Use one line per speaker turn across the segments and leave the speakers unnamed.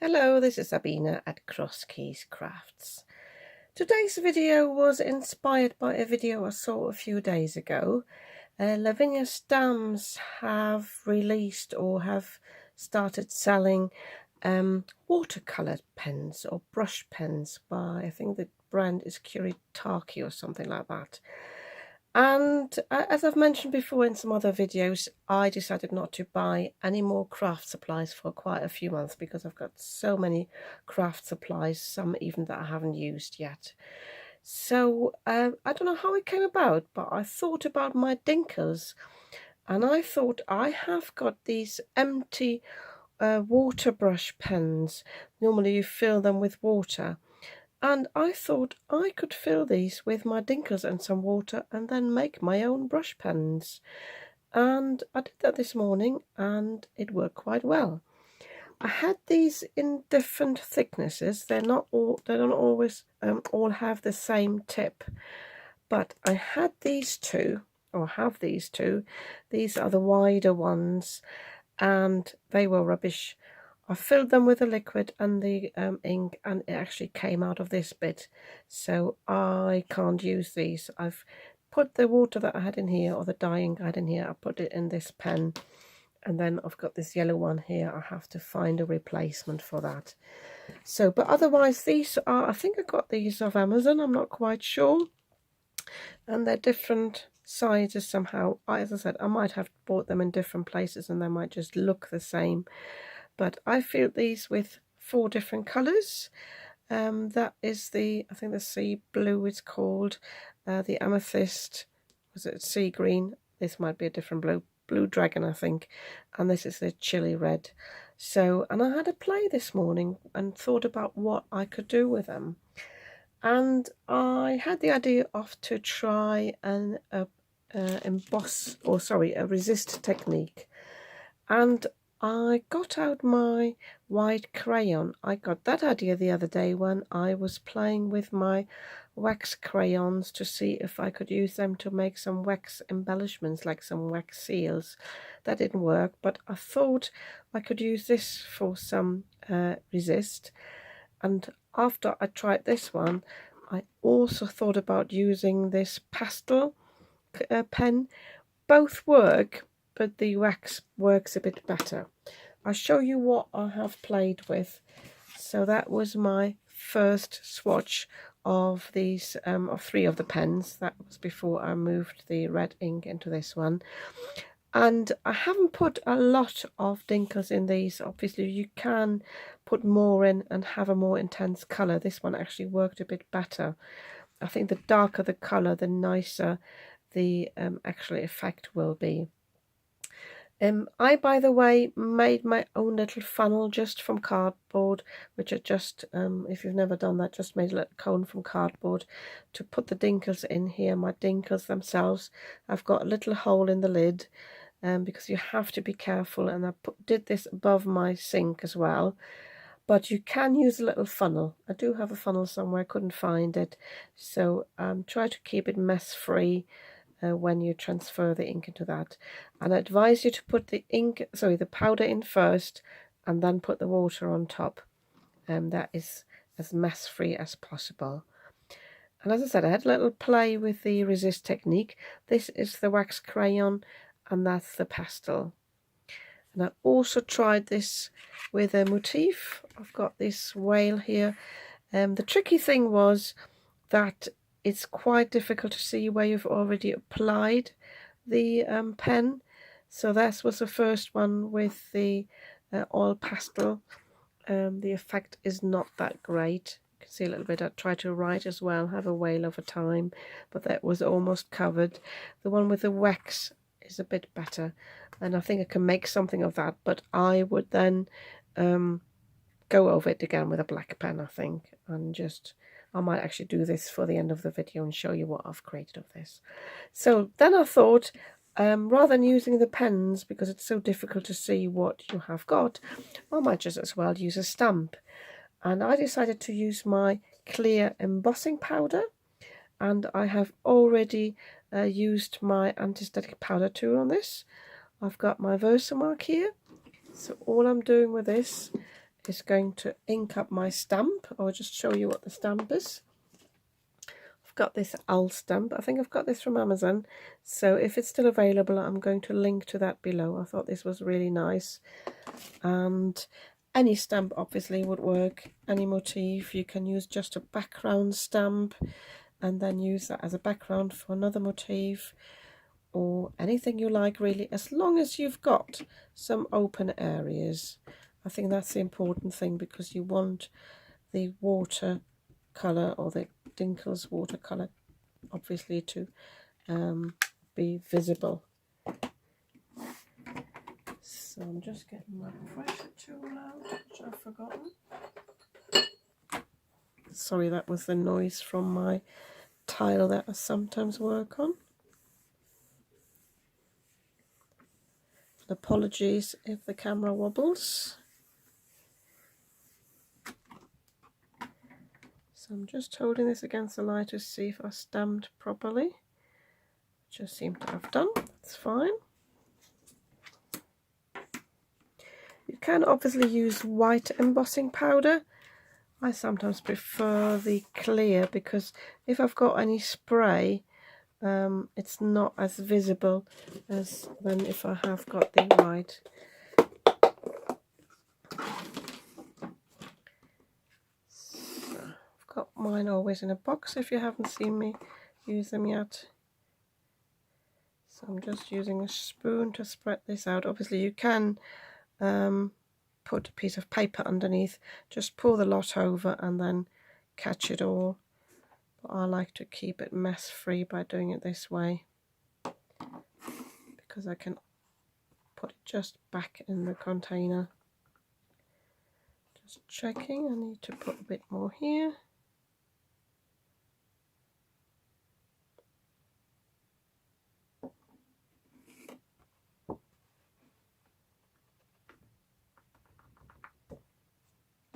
Hello, this is Lavinia at Cross Keys Crafts. Today's video was inspired by a video I saw a few days ago. Lavinia Stamps have released or have started selling watercolor pens or brush pens by, I think the brand is Kuritake or something like that. And as I've mentioned before in some other videos, I decided not to buy any more craft supplies for quite a few months because I've got so many craft supplies, some even that I haven't used yet. So I don't know how it came about, but I thought about my Dinkles, and I thought I have got these empty water brush pens. Normally you fill them with water. And I thought I could fill these with my Dinkles and some water and then make my own brush pens. And I did that this morning and it worked quite well. I had these in different thicknesses. They don't always all have the same tip. But I had these two, or have these two. These are the wider ones and they were rubbish. I filled them with the liquid and the ink, and it actually came out of this bit, so I can't use these. I've put the water that I had in here, or the dye ink I had in here, I put it in this pen, and then I've got this yellow one here. I have to find a replacement for that. So, but otherwise these are, I think I got these off Amazon, I'm not quite sure, and they're different sizes somehow. As I said, I might have bought them in different places and they might just look the same. But I filled these with 4 different colours. That is the, I think the sea blue it's called, the amethyst, was it sea green? This might be a different blue dragon I think, and this is the chili red. So, and I had a play this morning and thought about what I could do with them. And I had the idea of to try an emboss, or sorry, a resist technique. And I got out my white crayon. I got that idea the other day when I was playing with my wax crayons to see if I could use them to make some wax embellishments, like some wax seals. That didn't work, but I thought I could use this for some resist. And after I tried this one, I also thought about using this pastel pen. Both work, but the wax works a bit better. I'll show you what I have played with. So that was my first swatch of these, of 3 of the pens. That was before I moved the red ink into this one. And I haven't put a lot of Dinkles in these. Obviously you can put more in and have a more intense colour. This one actually worked a bit better. I think the darker the colour, the nicer the actual effect will be. I, by the way, made my own little funnel just from cardboard, which I just, if you've never done that, just made a little cone from cardboard to put the Dinkles in here. My Dinkles themselves, I've got a little hole in the lid, because you have to be careful, and I did this above my sink as well. But you can use a little funnel. I do have a funnel somewhere, I couldn't find it, so try to keep it mess free when you transfer the ink into that. And I advise you to put the powder in first and then put the water on top. That is as mess free as possible. And as I said, I had a little play with the resist technique. This is the wax crayon and that's the pastel. And I also tried this with a motif. I've got this whale here. The tricky thing was that it's quite difficult to see where you've already applied the pen. So this was the first one with the oil pastel. The effect is not that great. You can see a little bit. I tried to write as well, have a whale over time, but that was almost covered. The one with the wax is a bit better, and I think I can make something of that, but I would then go over it again with a black pen, I think, and just, I might actually do this for the end of the video and show you what I've created of this. So then I thought, rather than using the pens, because it's so difficult to see what you have got, I might just as well use a stamp. And I decided to use my clear embossing powder, and I have already used my anti-static powder tool on this. I've got my Versamark here, so all I'm doing with this is going to ink up my stamp. I'll just show you what the stamp is. I've got this owl stamp. I think I've got this from Amazon, so if it's still available I'm going to link to that below. I thought this was really nice, and any stamp obviously would work, any motif. You can use just a background stamp and then use that as a background for another motif, or anything you like really, as long as you've got some open areas. I think that's the important thing, because you want the watercolour, or the Dinkles watercolour, obviously to be visible. So I'm just getting my pressure tool out, which I've forgotten. Sorry, that was the noise from my tile that I sometimes work on. Apologies if the camera wobbles. So I'm just holding this against the light to see if I stamped properly. Just seem to have done. That's fine. You can obviously use white embossing powder. I sometimes prefer the clear, because if I've got any spray, it's not as visible as when if I have got the white. So I've got mine always in a box if you haven't seen me use them yet. So I'm just using a spoon to spread this out. Obviously you can put a piece of paper underneath, just pour the lot over and then catch it all. But I like to keep it mess free by doing it this way, because I can put it just back in the container. Just checking, I need to put a bit more here.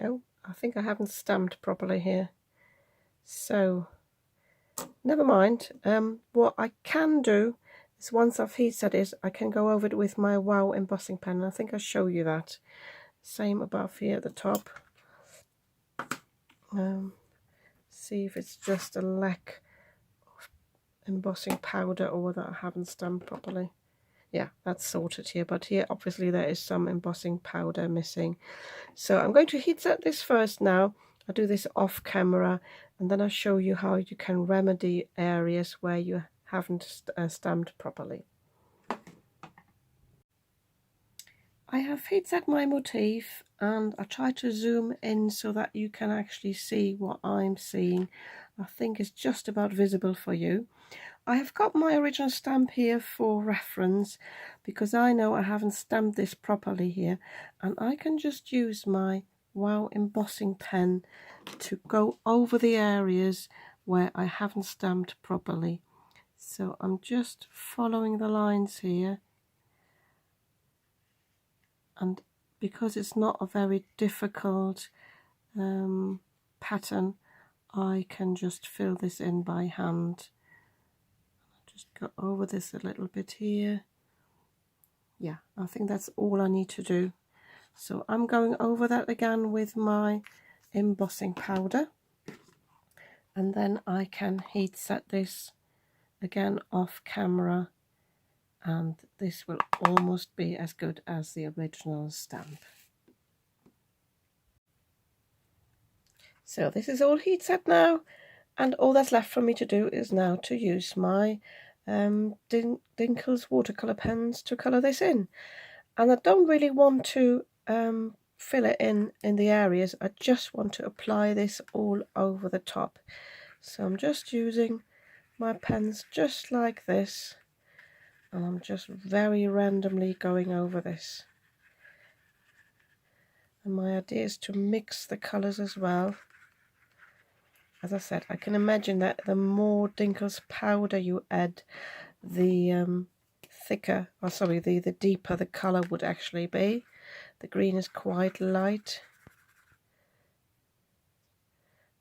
Oh, I think I haven't stamped properly here, so never mind. What I can do is, once I've heat set it, I can go over it with my WOW embossing pen. I think I'll show you that. Same above here at the top. See if it's just a lack of embossing powder, or that I haven't stamped properly. Yeah, that's sorted here, but here obviously there is some embossing powder missing. So I'm going to heat set this first now. I'll do this off camera, and then I'll show you how you can remedy areas where you haven't stamped properly. I have heat set my motif, and I try to zoom in so that you can actually see what I'm seeing. I think it's just about visible for you. I have got my original stamp here for reference, because I know I haven't stamped this properly here, and I can just use my WOW embossing pen to go over the areas where I haven't stamped properly. So I'm just following the lines here, and because it's not a very difficult pattern, I can just fill this in by hand. Just go over this a little bit here. Yeah, I think that's all I need to do. So I'm going over that again with my embossing powder, and then I can heat set this again off camera, and this will almost be as good as the original stamp. So this is all heat set now, and all that's left for me to do is now to use my Dinkles watercolour pens to colour this in. And I don't really want to fill it in the areas, I just want to apply this all over the top. So I'm just using my pens just like this, and I'm just very randomly going over this. And my idea is to mix the colours as well. As I said, I can imagine that the more Dinkles powder you add, the thicker, or sorry, the deeper the colour would actually be. The green is quite light.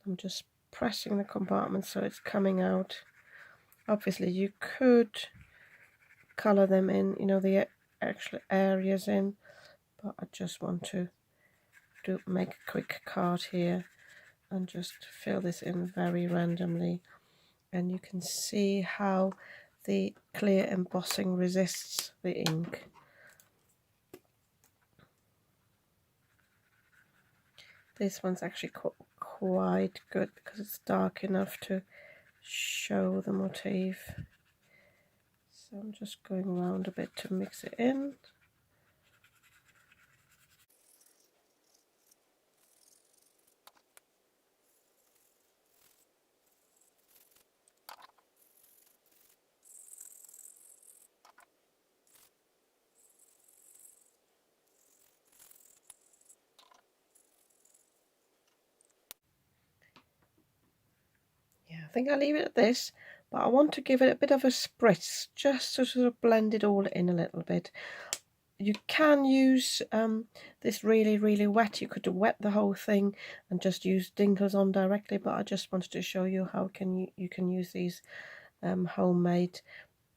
I'm just pressing the compartment so it's coming out. Obviously you could colour them in, you know, the actual areas in, but I just want to to make a quick card here and just fill this in very randomly, and you can see how the clear embossing resists the ink. This one's actually quite good because it's dark enough to show the motif. So I'm just going around a bit to mix it in. Yeah, I think I'll leave it at this, but I want to give it a bit of a spritz just to sort of blend it all in a little bit. You can use this really wet. You could wet the whole thing and just use Dinkles on directly, but I just wanted to show you how you can use these homemade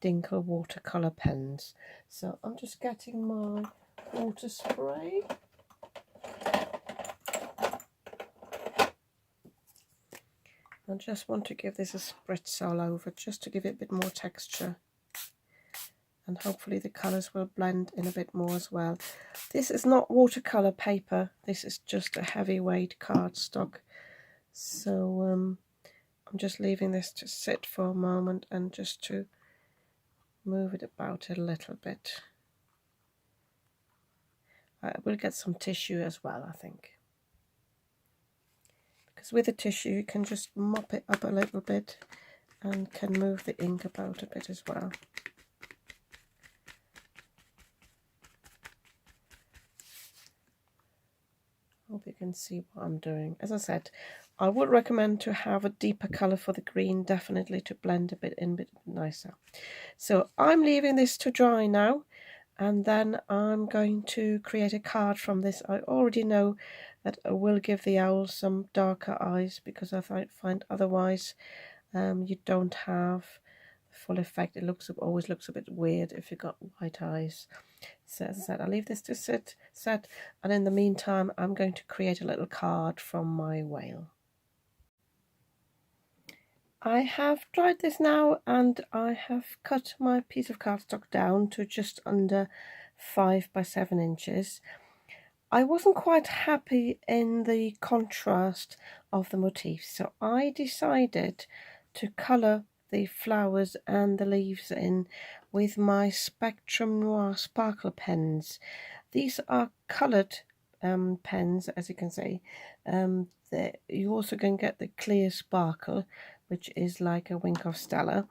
Dinkle watercolour pens. So I'm just getting my water spray. I just want to give this a spritz all over, just to give it a bit more texture. And hopefully the colours will blend in a bit more as well. This is not watercolour paper, this is just a heavyweight cardstock. So I'm just leaving this to sit for a moment and just to move it about a little bit. I will get some tissue as well, I think. Because with the tissue you can just mop it up a little bit and can move the ink about a bit as well. Hope you can see what I'm doing. As I said, I would recommend to have a deeper colour for the green, definitely, to blend a bit nicer. So I'm leaving this to dry now, and then I'm going to create a card from this. I already know that I will give the owl some darker eyes, because I find otherwise you don't have the full effect. It always looks a bit weird if you've got white eyes. So as I said, I'll leave this to set, and in the meantime I'm going to create a little card from my whale. I have dried this now, and I have cut my piece of cardstock down to just under 5 by 7 inches. I wasn't quite happy in the contrast of the motif, so I decided to colour the flowers and the leaves in with my Spectrum Noir sparkle pens. These are coloured pens, as you can see. You also can get the clear sparkle, which is like a wink of Stella.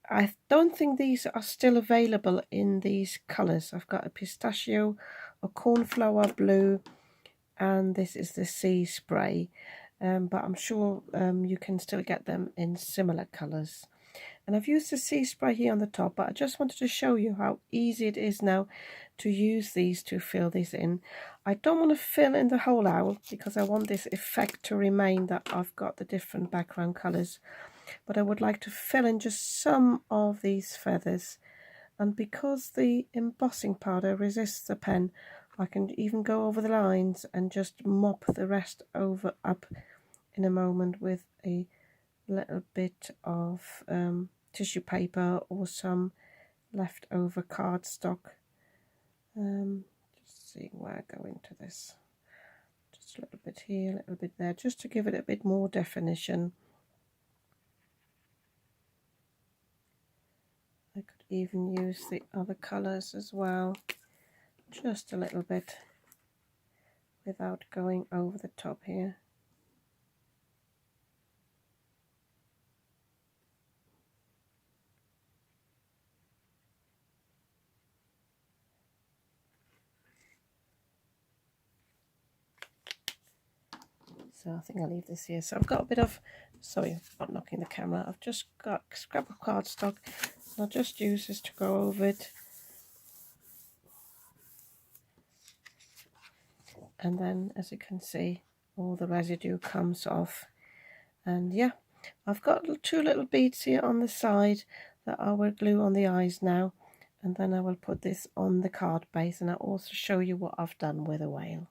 I don't think these are still available in these colours. I've got a pistachio, a cornflower blue, and this is the sea spray. But I'm sure you can still get them in similar colours. And I've used the sea spray here on the top, but I just wanted to show you how easy it is now to use these to fill this in. I don't want to fill in the whole owl because I want this effect to remain, that I've got the different background colours. But I would like to fill in just some of these feathers. And because the embossing powder resists the pen, I can even go over the lines and just mop the rest up in a moment with a little bit of tissue paper or some leftover cardstock. Just seeing where I go into this. Just a little bit here, a little bit there, just to give it a bit more definition. I could even use the other colours as well, just a little bit, without going over the top here. So I think I'll leave this here. So I've got a bit of, sorry, not knocking the camera, I've just got a scrap of cardstock, and I'll just use this to go over it. And then, as you can see, all the residue comes off. And yeah, I've got 2 little beads here on the side that I will glue on the eyes now. And then I will put this on the card base, and I'll also show you what I've done with a whale.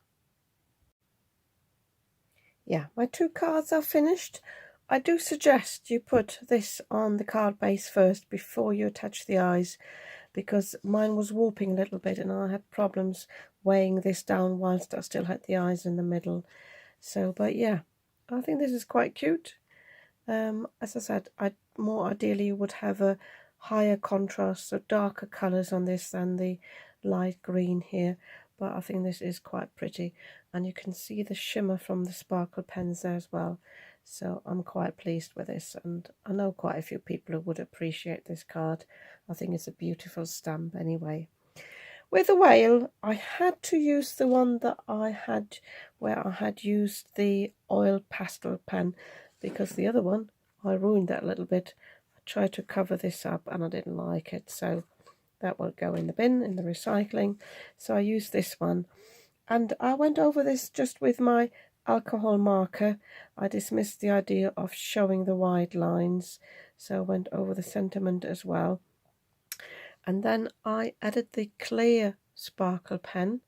yeah, my 2 cards are finished. I do suggest you put this on the card base first before you attach the eyes, because mine was warping a little bit and I had problems weighing this down whilst I still had the eyes in the middle. So, but yeah, I think this is quite cute. As I said, I more ideally would have a higher contrast, so darker colours on this than the light green here, but I think this is quite pretty, and you can see the shimmer from the sparkle pens there as well. So I'm quite pleased with this, and I know quite a few people who would appreciate this card. I think it's a beautiful stamp anyway. With the whale, I had to use the one that I had, where I had used the oil pastel pen, because the other one, I ruined that a little bit. I tried to cover this up and I didn't like it, so that will go in the bin, in the recycling. So I used this one, and I went over this just with my alcohol marker. I dismissed the idea of showing the wide lines, so I went over the sentiment as well. And then I added the clear sparkle pen,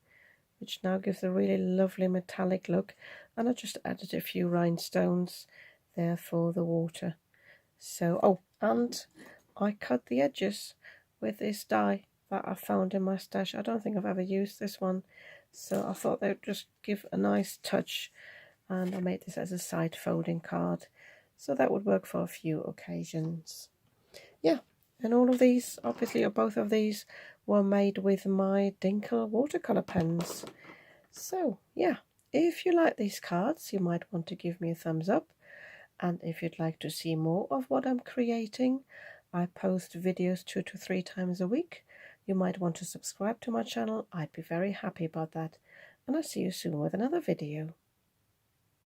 which now gives a really lovely metallic look, and I just added a few rhinestones there for the water. So, oh, and I cut the edges with this die that I found in my stash. I don't think I've ever used this one, so I thought they would just give a nice touch, and I made this as a side folding card, so that would work for a few occasions. Yeah, and all of these, obviously, or both of these, were made with my Dinkles watercolour pens. So, yeah, if you like these cards, you might want to give me a thumbs up. And if you'd like to see more of what I'm creating, I post videos 2 to 3 times a week. You might want to subscribe to my channel. I'd be very happy about that. And I'll see you soon with another video.